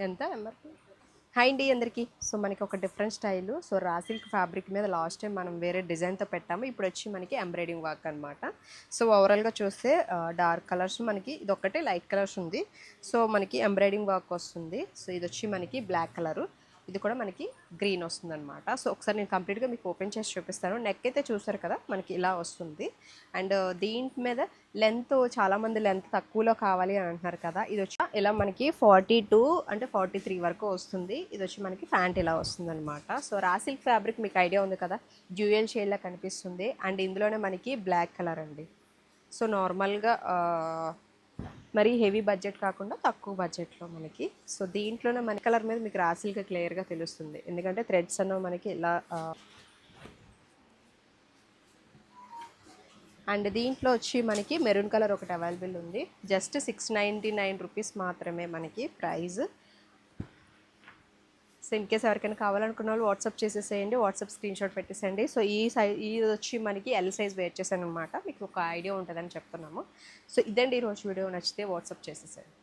ఎంత MRP? Hi అండి అందరికీ. సో మనకి ఒక different style. So raw silk fabric మీద లాస్ట్ టైం మనం వేరే డిజైన్తో పెట్టాము. ఇప్పుడు వచ్చి మనకి ఎంబ్రాయిడింగ్ వర్క్ అనమాట. సో ఓవరాల్గా చూస్తే డార్క్ కలర్స్, మనకి ఇది ఒక్కటే లైట్ కలర్స్ ఉంది. సో మనకి ఎంబ్రాయిడింగ్ వర్క్ వస్తుంది. సో ఇది వచ్చి మనకి బ్లాక్ కలరు, ఇది కూడా మనకి గ్రీన్ వస్తుంది అనమాట. సో ఒకసారి నేను కంప్లీట్గా మీకు ఓపెన్ చేసి చూపిస్తాను. నెక్ అయితే చూసారు కదా, మనకి ఇలా వస్తుంది. అండ్ దీని మీద లెంత్, చాలామంది లెంత్ తక్కువలో కావాలి అని అంటున్నారు కదా, ఇది వచ్చి ఇలా మనకి 42 అంటే 43 వరకు వస్తుంది. ఇది వచ్చి మనకి ప్యాంట్ ఇలా వస్తుంది అనమాట. సో రా సిల్క్ ఫ్యాబ్రిక్ మీకు ఐడియా ఉంది కదా, డ్యూయల్ షేడ్లా కనిపిస్తుంది. అండ్ ఇందులోనే మనకి బ్లాక్ కలర్ అండి. సో నార్మల్గా మరి హెవీ బడ్జెట్ కాకుండా తక్కువ బడ్జెట్లో మనకి. సో దీంట్లోనే మన కలర్ మీద మీకు రా సిల్క్ క్లియర్గా తెలుస్తుంది, ఎందుకంటే థ్రెడ్స్ అన్న మనకి ఇలా. అండ్ దీంట్లో వచ్చి మనకి మెరూన్ కలర్ ఒకటి అవైలబుల్ ఉంది. జస్ట్ 699 రూపీస్ మాత్రమే మనకి ప్రైస్. సో ఇన్ కేస్ ఎవరికైనా కావాలనుకున్న వాళ్ళు వాట్సాప్ చేసేసేయండి, వాట్సాప్ స్క్రీన్ షాట్ పెట్టేసేయండి. సో ఇది వచ్చి మనకి ఎల్ సైజ్ వేర్ చేశాను అనమాట, మీకు ఒక ఐడియా ఉంటుందని చెప్తున్నాము. సో ఇదండి ఈరోజు వీడియో, నచ్చితే వాట్సాప్ చేసేసేయండి.